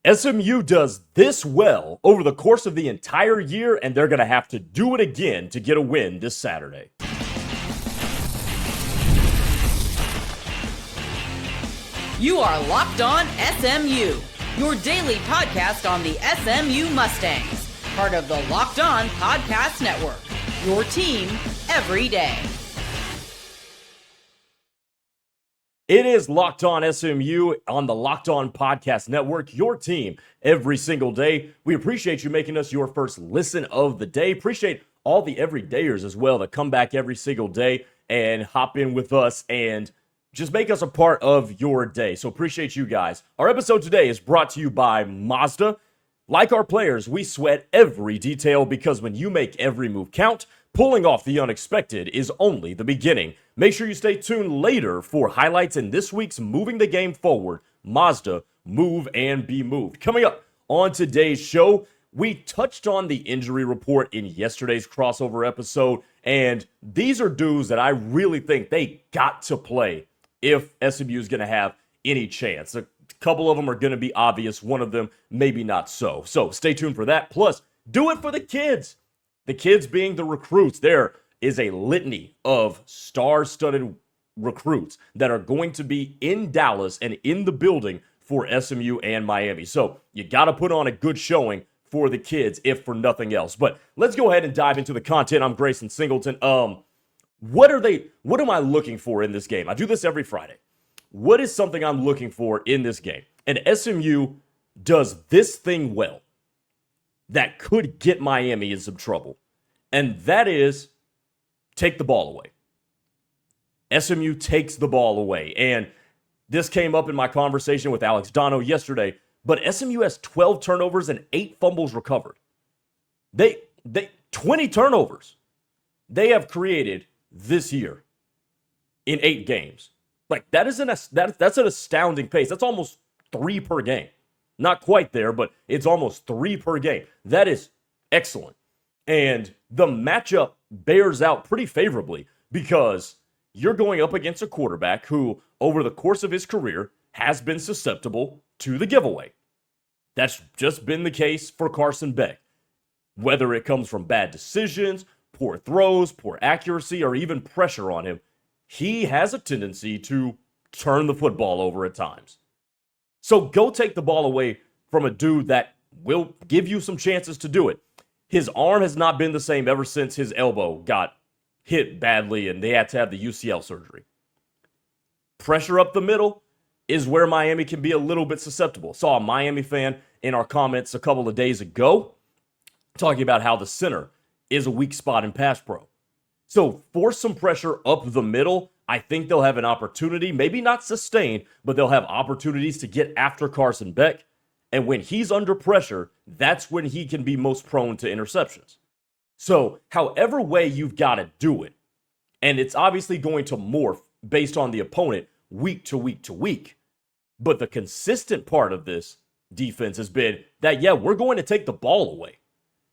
SMU does this well over the course of the entire year, and they're going to have to do it again to get a win this Saturday. You are Locked On SMU, your daily podcast on the SMU Mustangs, part of the Locked On Podcast Network, your team every day. It is Locked On SMU on the Locked On Podcast Network, your team every single day. We appreciate you making us your first listen of the day. Appreciate all the everydayers as well that come back every single day and hop in with us and just make us a part of your day. So appreciate you guys. Our episode today is brought to you by Mazda. Like our players, we sweat every detail because when you make every move count, pulling off the unexpected is only the beginning. Make sure you stay tuned later for highlights in this week's Moving the Game Forward, Mazda, Move and Be Moved. Coming up on today's show, we touched on the injury report in yesterday's crossover episode, and these are dudes that I really think they got to play if SMU is going to have any chance. A couple of them are going to be obvious. One of them maybe not so. So stay tuned for that. Plus, do it for the kids. The kids being the recruits. There is a litany of star-studded recruits that are going to be in Dallas and in the building for SMU and Miami. So you got to put on a good showing for the kids, if for nothing else. But let's go ahead and dive into the content. I'm Grayson Singleton. What am I looking for in this game? I do this every Friday. What is something I'm looking for in this game? And SMU does this thing well that could get Miami in some trouble. And that is take the ball away. SMU takes the ball away. And this came up in my conversation with Alex Dono yesterday, but SMU has 12 turnovers and 8 fumbles recovered. They 20 turnovers they have created this year in 8 games. Like that's an astounding pace. That's almost 3 per game. Not quite there, but it's almost 3 per game. That is excellent. And the matchup bears out pretty favorably because you're going up against a quarterback who, over the course of his career, has been susceptible to the giveaway. That's just been the case for Carson Beck. Whether it comes from bad decisions, poor throws, poor accuracy, or even pressure on him, he has a tendency to turn the football over at times. So go take the ball away from a dude that will give you some chances to do it. His arm has not been the same ever since his elbow got hit badly and they had to have the UCL surgery. Pressure up the middle is where Miami can be a little bit susceptible. Saw a Miami fan in our comments a couple of days ago talking about how the center is a weak spot in pass pro. So force some pressure up the middle. I think they'll have an opportunity, maybe not sustained, but they'll have opportunities to get after Carson Beck. And when he's under pressure, that's when he can be most prone to interceptions. So however way you've got to do it, and it's obviously going to morph based on the opponent week to week to week. But the consistent part of this defense has been that, yeah, we're going to take the ball away.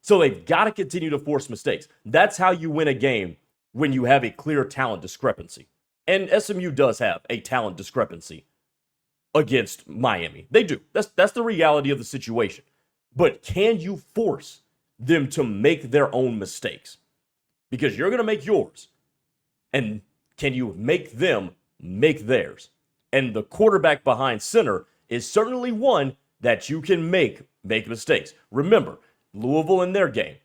So they've got to continue to force mistakes. That's how you win a game when you have a clear talent discrepancy. And SMU does have a talent discrepancy against Miami. They do. That's the reality of the situation. But can you force them to make their own mistakes? Because you're going to make yours. And can you make them make theirs? And the quarterback behind center is certainly one that you can make mistakes. Remember, Louisville in their game,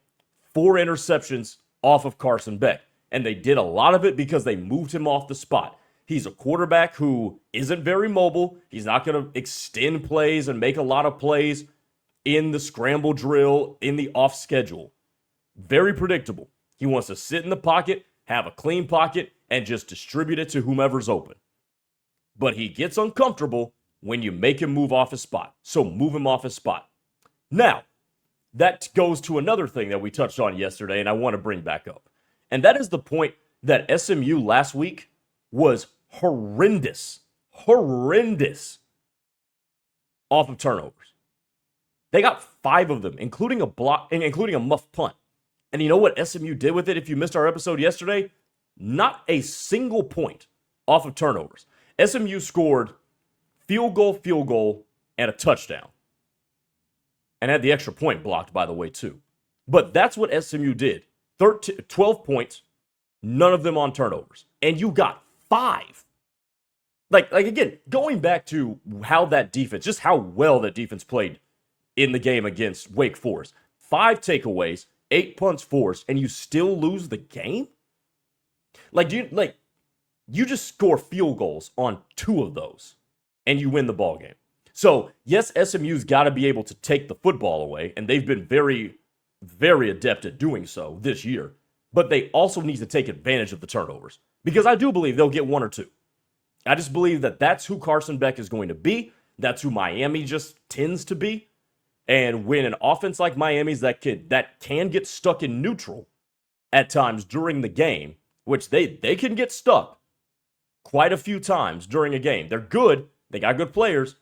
4 interceptions off of Carson Beck. And they did a lot of it because they moved him off the spot. He's a quarterback who isn't very mobile. He's not going to extend plays and make a lot of plays in the scramble drill, in the off schedule. Very predictable. He wants to sit in the pocket, have a clean pocket, and just distribute it to whomever's open. But he gets uncomfortable when you make him move off his spot. So move him off his spot. Now, that goes to another thing that we touched on yesterday and I want to bring back up. And that is the point that SMU last week was horrendous off of turnovers. They got 5 of them, including a block, including a muff punt. And you know what SMU did with it? If you missed our episode yesterday, not a single point off of turnovers. SMU scored field goal, and a touchdown. and had the extra point blocked, by the way, too. But that's what SMU did. 12 points, none of them on turnovers. And you got 5. Like again, going back to how that defense, just how well that defense played in the game against Wake Forest. 5 takeaways, 8 punts forced, and you still lose the game? You just score field goals on 2 of those, and you win the ball game. So, yes, SMU's got to be able to take the football away, and they've been very, very adept at doing so this year. But they also need to take advantage of the turnovers, because I do believe they'll get 1 or 2. I just believe that that's who Carson Beck is going to be. That's who Miami just tends to be. And when an offense like Miami's that can get stuck in neutral at times during the game, which they can get stuck quite a few times during a game. They're good. They got good players,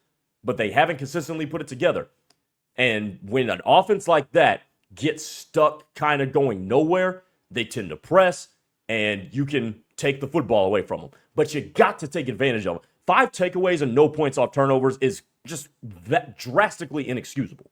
but they haven't consistently put it together. And when an offense like that gets stuck kind of going nowhere, they tend to press, and you can take the football away from them. But you got to take advantage of it. 5 takeaways and no points off turnovers is just that drastically inexcusable.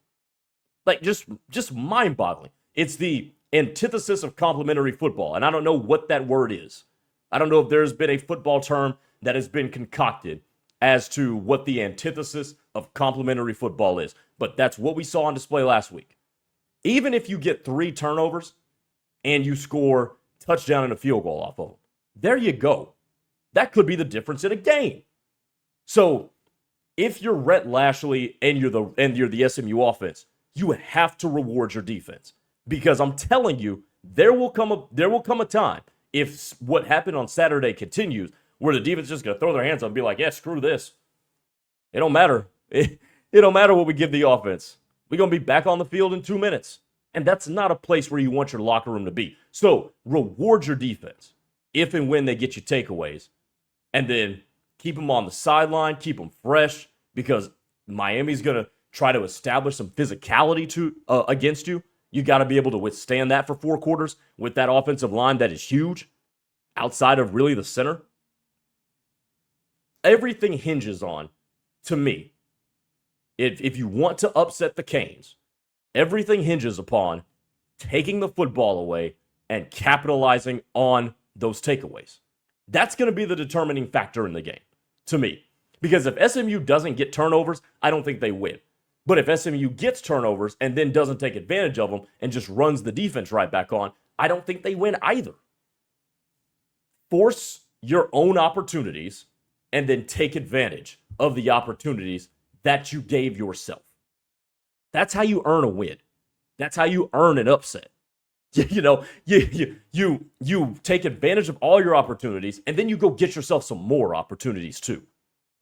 Like, just mind-boggling. It's the antithesis of complimentary football, and I don't know what that word is. I don't know if there's been a football term that has been concocted as to what the antithesis of complimentary football is, but that's what we saw on display last week. Even if you get 3 turnovers and you score touchdown and a field goal off of them, there you go. That could be the difference in a game. So if you're Rhett Lashley and you're the SMU offense, you have to reward your defense, because I'm telling you, there will come a time, if what happened on Saturday continues, where the defense is just going to throw their hands up and be like, yeah, screw this. It don't matter. It don't matter what we give the offense. We're going to be back on the field in 2 minutes. And that's not a place where you want your locker room to be. So reward your defense if and when they get you takeaways. And then keep them on the sideline, keep them fresh, because Miami's going to try to establish some physicality against you. You got to be able to withstand that for 4 quarters with that offensive line that is huge outside of really the center. Everything hinges on, to me, if you want to upset the Canes, everything hinges upon taking the football away and capitalizing on those takeaways. That's going to be the determining factor in the game, to me. Because if SMU doesn't get turnovers, I don't think they win. But if SMU gets turnovers and then doesn't take advantage of them and just runs the defense right back on, I don't think they win either. Force your own opportunities and then take advantage of the opportunities that you gave yourself. That's how you earn a win. That's how you earn an upset. You take advantage of all your opportunities, and then you go get yourself some more opportunities too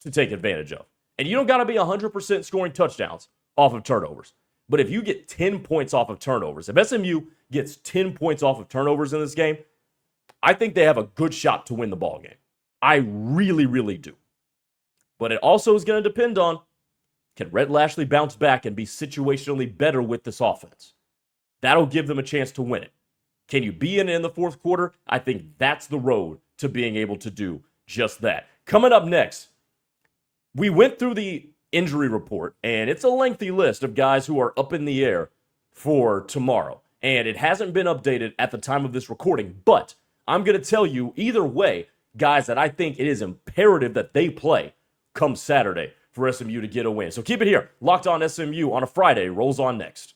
to take advantage of. And you don't got to be 100% scoring touchdowns off of turnovers. But if you get 10 points off of turnovers, if SMU gets 10 points off of turnovers in this game, I think they have a good shot to win the ball game. I really, really do. But it also is going to depend on, can Rhett Lashley bounce back and be situationally better with this offense? That'll give them a chance to win it. Can you be in the 4th quarter? I think that's the road to being able to do just that. Coming up next, we went through the injury report, and it's a lengthy list of guys who are up in the air for tomorrow. And it hasn't been updated at the time of this recording, but I'm going to tell you either way, guys that I think it is imperative that they play come Saturday for SMU to get a win. So keep it here. Locked On SMU on a Friday rolls on next.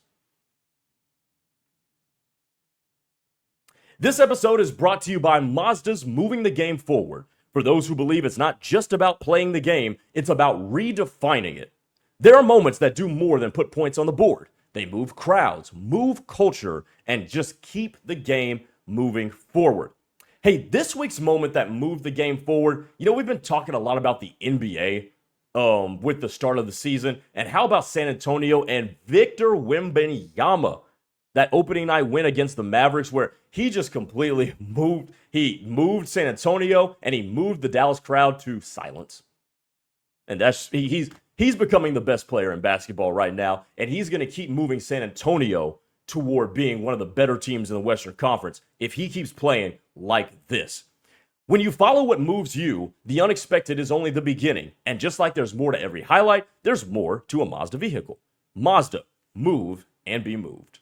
This episode is brought to you by Mazda's Moving the Game Forward. For those who believe it's not just about playing the game, it's about redefining it. There are moments that do more than put points on the board. They move crowds, move culture, and just keep the game moving forward. Hey, this week's moment that moved the game forward, we've been talking a lot about the NBA with the start of the season, and how about San Antonio and Victor Wembanyama? That opening night win against the Mavericks, where he just completely moved San Antonio, and he moved the Dallas crowd to silence. And he's becoming the best player in basketball right now, and he's going to keep moving San Antonio toward being one of the better teams in the Western Conference if he keeps playing like this. When you follow what moves you, the unexpected is only the beginning. And just like there's more to every highlight, there's more to a Mazda vehicle. Mazda, move, and be moved.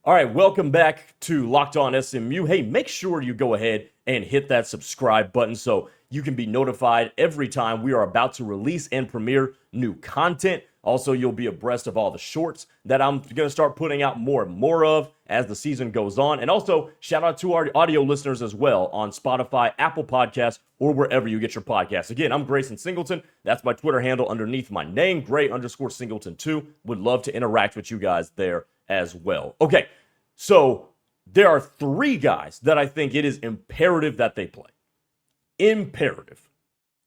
All right, welcome back to Locked On SMU. Hey, make sure you go ahead and hit that subscribe button so you can be notified every time we are about to release and premiere new content. Also, you'll be abreast of all the shorts that I'm going to start putting out more and more of as the season goes on. And also, shout out to our audio listeners as well on Spotify, Apple Podcasts, or wherever you get your podcasts. Again, I'm Grayson Singleton. That's my Twitter handle underneath my name, Gray_Singleton2. Would love to interact with you guys there as well. Okay, so there are 3 guys that I think it is imperative that they play. Imperative.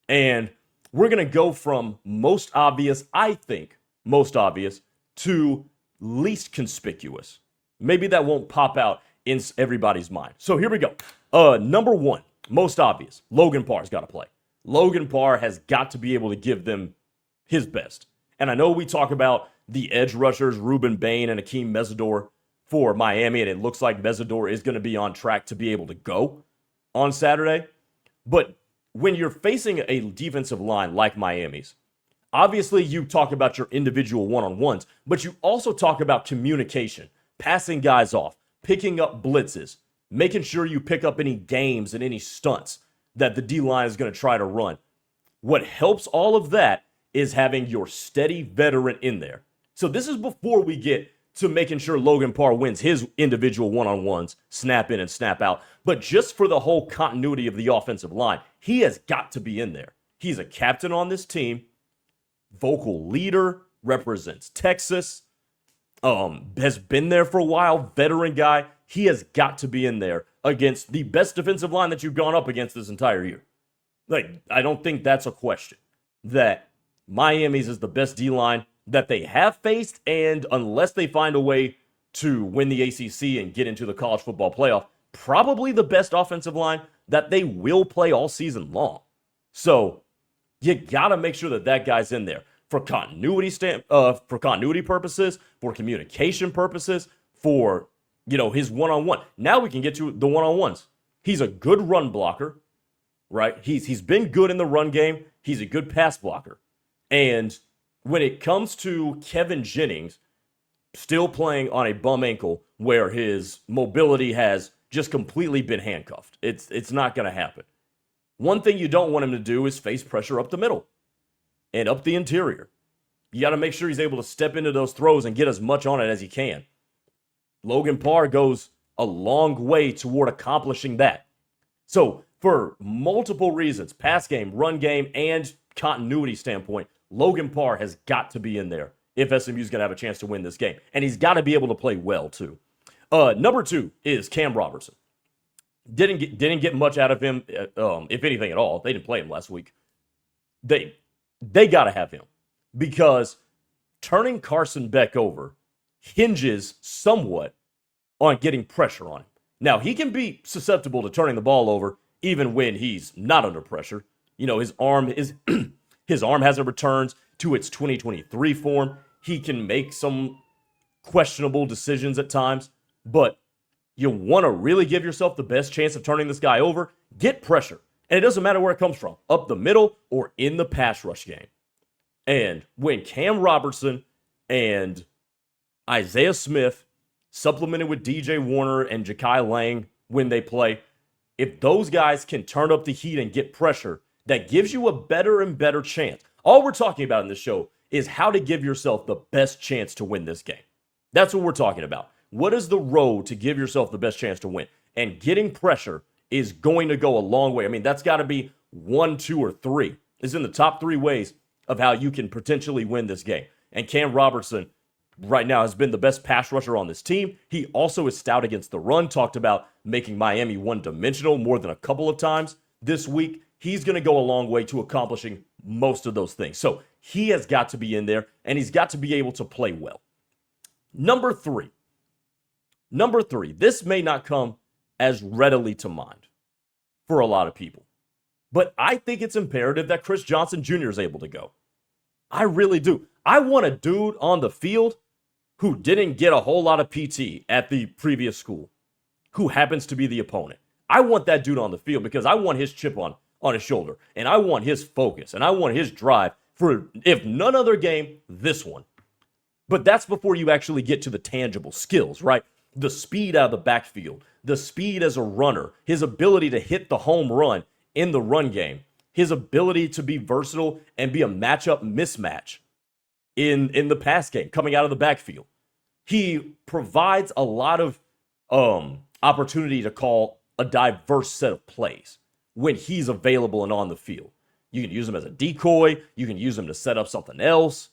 And we're going to go from most obvious, I think, most obvious, to least conspicuous. Maybe that won't pop out in everybody's mind. So here we go. Number 1, most obvious, Logan Parr's got to play. Logan Parr has got to be able to give them his best. And I know we talk about the edge rushers, Ruben Bain and Akeem Mesidor for Miami, and it looks like Mesidor is going to be on track to be able to go on Saturday. But when you're facing a defensive line like Miami's, obviously you talk about your individual one-on-ones, but you also talk about communication, passing guys off, picking up blitzes, making sure you pick up any games and any stunts that the D-line is going to try to run. What helps all of that is having your steady veteran in there. So this is before we get to making sure Logan Parr wins his individual one-on-ones, snap in and snap out. But just for the whole continuity of the offensive line, he has got to be in there. He's a captain on this team, vocal leader, represents Texas, has been there for a while, veteran guy. He has got to be in there against the best defensive line that you've gone up against this entire year. Like, I don't think that's a question. That Miami's is the best D-line that they have faced, and unless they find a way to win the ACC and get into the college football playoff, probably the best offensive line that they will play all season long. So you got to make sure that that guy's in there for continuity purposes, for communication purposes, for, his one-on-one. Now we can get to the one-on-ones. He's a good run blocker, right? He's been good in the run game. He's a good pass blocker. And when it comes to Kevin Jennings still playing on a bum ankle where his mobility has just completely been handcuffed, it's not going to happen. One thing you don't want him to do is face pressure up the middle and up the interior. You got to make sure he's able to step into those throws and get as much on it as he can. Logan Parr goes a long way toward accomplishing that. So for multiple reasons, pass game, run game, and continuity standpoint, Logan Parr has got to be in there if SMU's going to have a chance to win this game. And he's got to be able to play well, too. Number 2 is Cam Robertson. Didn't get much out of him, if anything at all. They didn't play him last week. They got to have him because turning Carson Beck over hinges somewhat on getting pressure on him. Now, he can be susceptible to turning the ball over even when he's not under pressure. His arm hasn't returned to its 2023 form. He can make some questionable decisions at times, but you want to really give yourself the best chance of turning this guy over, get pressure. And it doesn't matter where it comes from, up the middle or in the pass rush game. And when Cam Robertson and Isaiah Smith, supplemented with DJ Warner and Ja'Kai Lang when they play, if those guys can turn up the heat and get pressure, that gives you a better and better chance. All we're talking about in this show is how to give yourself the best chance to win this game. That's what we're talking about. What is the road to give yourself the best chance to win? And getting pressure is going to go a long way. I mean, that's got to be 1, 2, or 3. It's in the top 3 ways of how you can potentially win this game. And Cam Robertson right now has been the best pass rusher on this team. He also is stout against the run. Talked about making Miami one-dimensional more than a couple of times this week. He's going to go a long way to accomplishing most of those things. So he has got to be in there, and he's got to be able to play well. Number three, this may not come as readily to mind for a lot of people, but I think it's imperative that Chris Johnson Jr. is able to go. I really do. I want a dude on the field who didn't get a whole lot of PT at the previous school, who happens to be the opponent. I want that dude on the field because I want his chip on on his shoulder. And I want his focus and I want his drive for, if none other game, this one. But that's before you actually get to the tangible skills, right? The speed out of the backfield, the speed as a runner, his ability to hit the home run in the run game, his ability to be versatile and be a matchup mismatch in the pass game coming out of the backfield. He provides a lot of opportunity to call a diverse set of plays when he's available and on the field. You can use him as a decoy. You can use him to set up something else.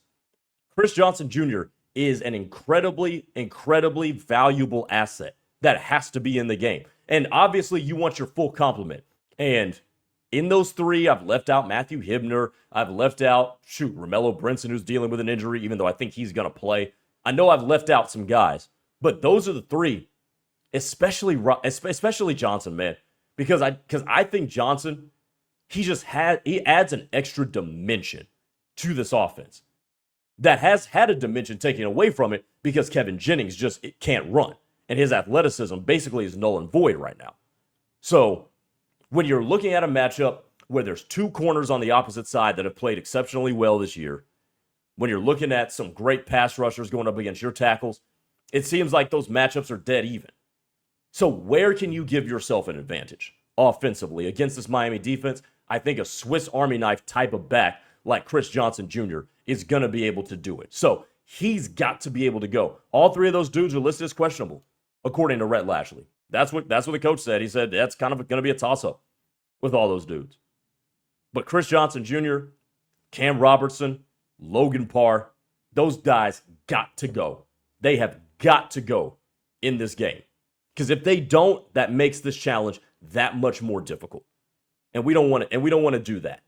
Chris Johnson Jr. is an incredibly, incredibly valuable asset that has to be in the game. And obviously, you want your full complement. And in those three, I've left out Matthew Hibner. I've left out, Romello Brinson, who's dealing with an injury, even though I think he's going to play. I know I've left out some guys, but those are the three, especially Johnson, man. Because I think Johnson, he adds an extra dimension to this offense that has had a dimension taken away from it because Kevin Jennings just can't run. And his athleticism basically is null and void right now. So when you're looking at a matchup where there's two corners on the opposite side that have played exceptionally well this year, when you're looking at some great pass rushers going up against your tackles, it seems like those matchups are dead even. So where can you give yourself an advantage offensively against this Miami defense? I think a Swiss Army knife type of back like Chris Johnson Jr. is going to be able to do it. So he's got to be able to go. All three of those dudes are listed as questionable, according to Rhett Lashley. That's what the coach said. He said that's kind of going to be a toss-up with all those dudes. But Chris Johnson Jr., Cam Robertson, Logan Parr, those guys got to go. They have got to go in this game. Because if they don't, that makes this challenge that much more difficult. And we don't want to do that.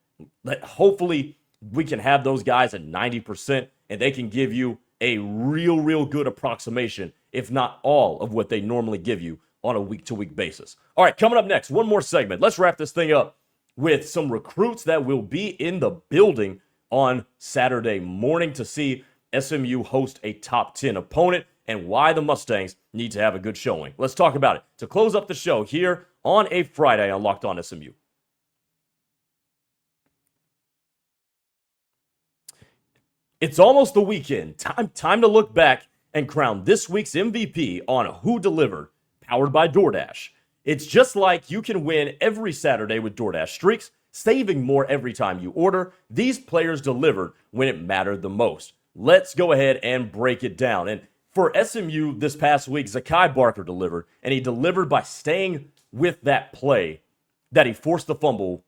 Hopefully, we can have those guys at 90%, and they can give you a real good approximation, if not all of what they normally give you on a week-to-week basis. All right, coming up next, one more segment. Let's wrap this thing up with some recruits that will be in the building on Saturday morning to see SMU host a top 10 opponent and why the Mustangs need to have a good showing. Let's talk about it to close up the show here on a Friday on Locked On SMU. It's almost the weekend. Time to look back and crown this week's MVP on Who Delivered, powered by DoorDash. It's just like you can win every Saturday with DoorDash Streaks, saving more every time you order. These players delivered when it mattered the most. Let's go ahead and break it down. And for SMU this past week, Zakai Barker delivered, and he delivered by staying with that play that he forced the fumble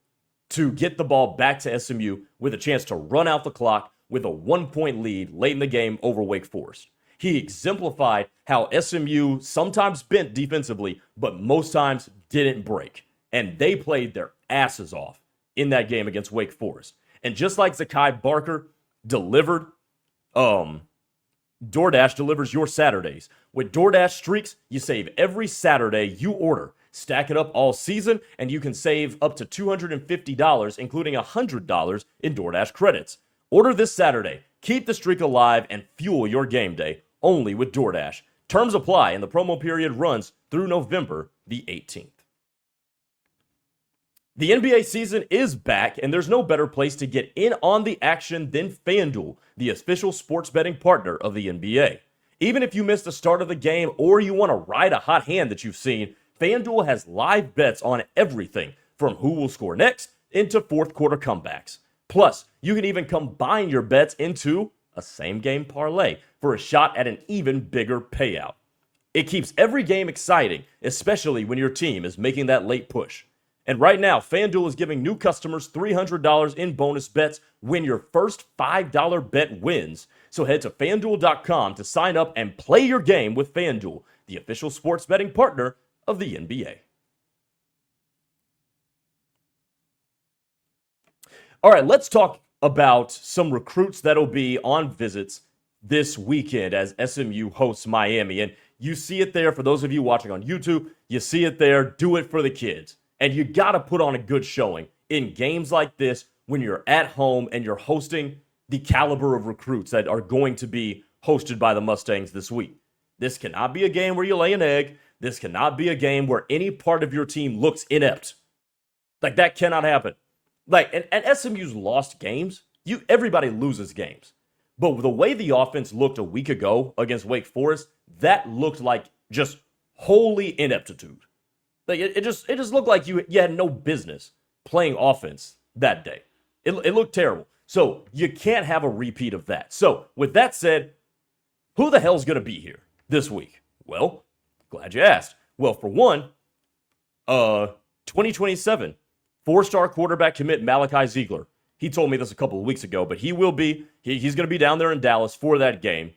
to get the ball back to SMU with a chance to run out the clock with a 1-point lead late in the game over Wake Forest. He exemplified how SMU sometimes bent defensively, but most times didn't break. And they played their asses off in that game against Wake Forest. And just like Zakai Barker delivered, DoorDash delivers your Saturdays. With DoorDash Streaks, you save every Saturday you order. Stack it up all season, and you can save up to $250, including $100 in DoorDash credits. Order this Saturday. Keep the streak alive and fuel your game day only with DoorDash. Terms apply, and the promo period runs through November the 18th. The NBA season is back, and there's no better place to get in on the action than FanDuel, the official sports betting partner of the NBA. Even if you missed the start of the game or you want to ride a hot hand that you've seen, FanDuel has live bets on everything from who will score next into fourth quarter comebacks. Plus, you can even combine your bets into a same-game parlay for a shot at an even bigger payout. It keeps every game exciting, especially when your team is making that late push. And right now, FanDuel is giving new customers $300 in bonus bets when your first $5 bet wins. So head to FanDuel.com to sign up and play your game with FanDuel, the official sports betting partner of the NBA. All right, let's talk about some recruits that'll be on visits this weekend as SMU hosts Miami. And you see it there for those of you watching on YouTube. You see it there. Do it for the kids. And you got to put on a good showing in games like this when you're at home and you're hosting the caliber of recruits that are going to be hosted by the Mustangs this week. This cannot be a game where you lay an egg. This cannot be a game where any part of your team looks inept. Like, that cannot happen. And SMU's lost games. Everybody loses games. But the way the offense looked a week ago against Wake Forest, that looked like just holy ineptitude. It just looked like you had no business playing offense that day. It looked terrible. So you can't have a repeat of that. So with that said, who the hell's going to be here this week? Well, glad you asked. Well, for one, 2027 four-star quarterback commit Malachi Ziegler. He told me this a couple of weeks ago, but he will be. He's going to be down there in Dallas for that game.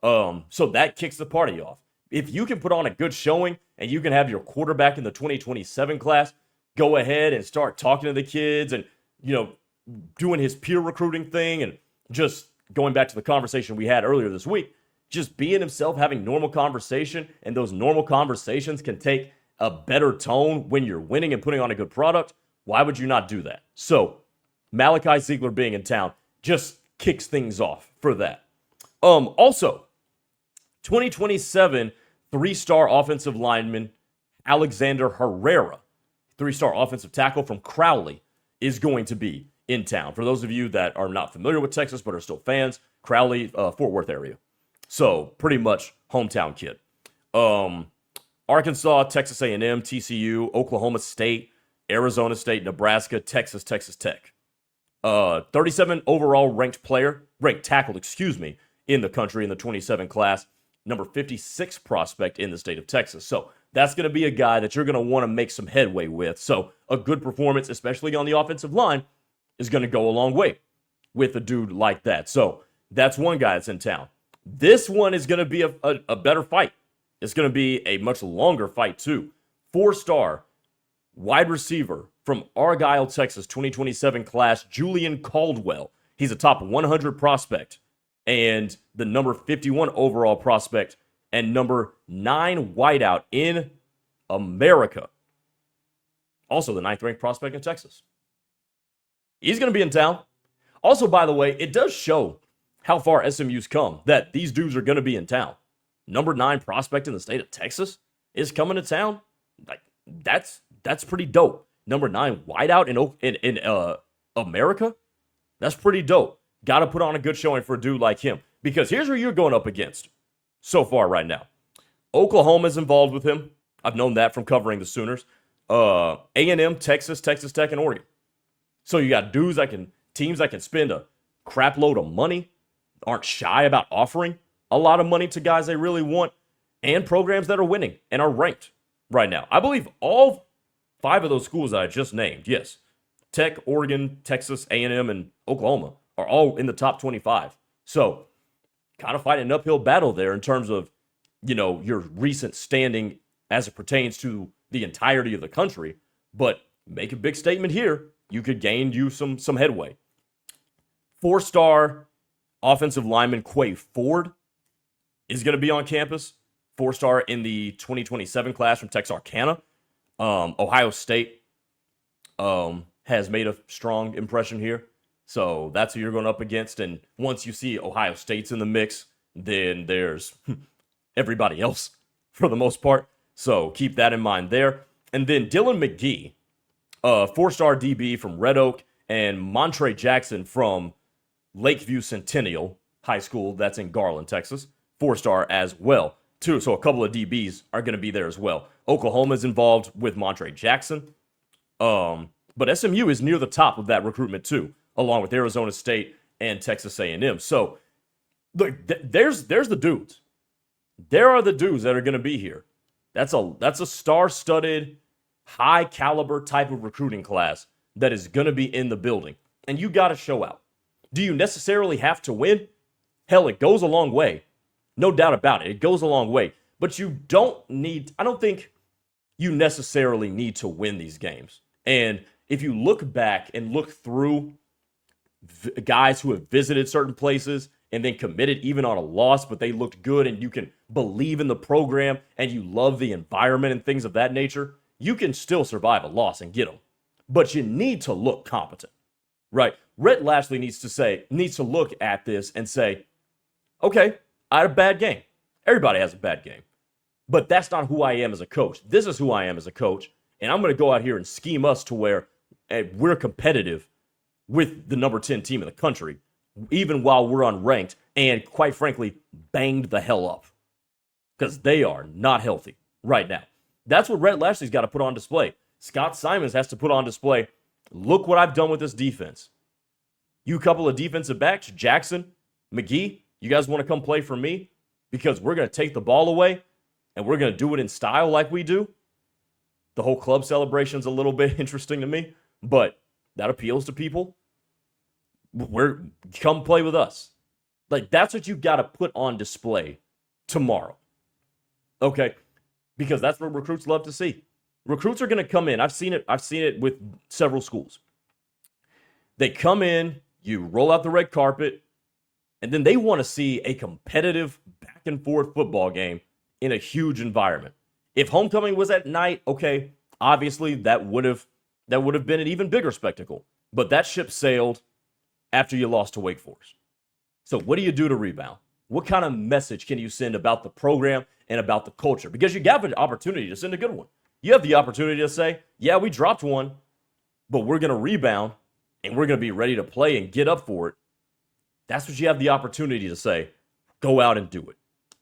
So that kicks the party off. If you can put on a good showing and you can have your quarterback in the 2027 class go ahead and start talking to the kids and, doing his peer recruiting thing and just going back to the conversation we had earlier this week, just being himself, having normal conversation, and those normal conversations can take a better tone when you're winning and putting on a good product. Why would you not do that? So Malachi Ziegler being in town just kicks things off for that. Also, 2027 three-star offensive lineman Alexander Herrera, three-star offensive tackle from Crowley, is going to be in town. For those of you that are not familiar with Texas but are still fans, Crowley, Fort Worth area. So pretty much hometown kid. Arkansas, Texas A&M, TCU, Oklahoma State, Arizona State, Nebraska, Texas Tech. 37 overall ranked tackle, in the country in the 27 class. Number 56 prospect in the state of Texas. So that's going to be a guy that you're going to want to make some headway with. So a good performance, especially on the offensive line, is going to go a long way with a dude like that. So that's one guy that's in town. This one is going to be a better fight. It's going to be a much longer fight, too. Four-star wide receiver from Argyle, Texas, 2027 class, Julian Caldwell. He's a top 100 prospect and the number 51 overall prospect and number 9 wideout in America. Also the 9th ranked prospect in Texas. He's going to be in town. Also, by the way, it does show how far SMU's come that these dudes are going to be in town. Number 9 prospect in the state of Texas is coming to town. That's pretty dope. Number 9 wideout in America. That's pretty dope. Got to put on a good showing for a dude like him, because here's who you're going up against so far right now. Oklahoma's involved with him. I've known that from covering the Sooners. A&M, Texas Tech, and Oregon. So you got teams that can spend a crap load of money, aren't shy about offering a lot of money to guys they really want, and programs that are winning and are ranked right now. I believe all 5 of those schools that I just named, yes, Tech, Oregon, Texas, A&M, and Oklahoma, are all in the top 25. So kind of fighting an uphill battle there in terms of, your recent standing as it pertains to the entirety of the country. But make a big statement here. You could gain you some headway. 4-star offensive lineman Quay Ford is going to be on campus. 4-star in the 2027 class from Texarkana. Ohio State has made a strong impression here. So that's who you're going up against. And once you see Ohio State's in the mix, then there's everybody else for the most part. So keep that in mind there. And then Dylan McGee, 4-star DB from Red Oak, and Montre Jackson from Lakeview Centennial High School. That's in Garland, Texas. 4-star as well, too. So a couple of DBs are going to be there as well. Oklahoma's involved with Montre Jackson. But SMU is near the top of that recruitment, too, along with Arizona State and Texas A&M. So, look, there's the dudes. There are the dudes that are going to be here. That's a star-studded, high-caliber type of recruiting class that is going to be in the building. And you got to show out. Do you necessarily have to win? Hell, it goes a long way. No doubt about it. It goes a long way. But I don't think you necessarily need to win these games. And if you look back and look through guys who have visited certain places and then committed even on a loss, but they looked good and you can believe in the program and you love the environment and things of that nature, you can still survive a loss and get them. But you need to look competent, right? Rhett Lashley needs to look at this and say, okay, I had a bad game. Everybody has a bad game. But that's not who I am as a coach. This is who I am as a coach. And I'm going to go out here and scheme us to where and we're competitive with the number 10 team in the country, even while we're unranked and, quite frankly, banged the hell up because they are not healthy right now. That's what Rhett Lashley's got to put on display. Scott Simons has to put on display, look what I've done with this defense. You couple of defensive backs, Jackson, McGee, you guys want to come play for me? Because we're going to take the ball away and we're going to do it in style like we do. The whole club celebration's a little bit interesting to me, but that appeals to people. Come play with us. Like, that's what you got to put on display tomorrow. Okay? Because that's what recruits love to see. Recruits are going to come in. I've seen it with several schools. They come in, you roll out the red carpet, and then they want to see a competitive back and forth football game in a huge environment. If homecoming was at night, okay, obviously that would have been an even bigger spectacle. But that ship sailed after you lost to Wake Forest. So what do you do to rebound? What kind of message can you send about the program and about the culture? Because you have an opportunity to send a good one. You have the opportunity to say, yeah, we dropped one, but we're going to rebound and we're going to be ready to play and get up for it. That's what you have the opportunity to say. Go out and do it.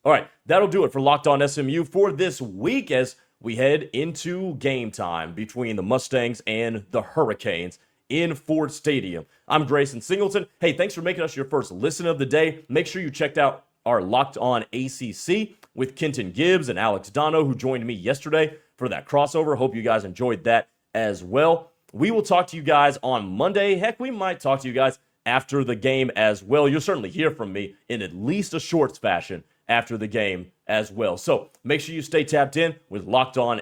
All right, that'll do it for Locked On SMU for this week as we head into game time between the Mustangs and the Hurricanes in Ford Stadium. I'm Grayson Singleton. Hey, thanks for making us your first listen of the day. Make sure you checked out our Locked On ACC with Kenton Gibbs and Alex Dono, who joined me yesterday for that crossover. Hope you guys enjoyed that as well. We will talk to you guys on Monday. Heck, we might talk to you guys after the game as well. You'll certainly hear from me in at least a shorts fashion after the game as well. So make sure you stay tapped in with Locked On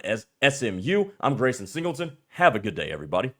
SMU. I'm Grayson Singleton. Have a good day, everybody.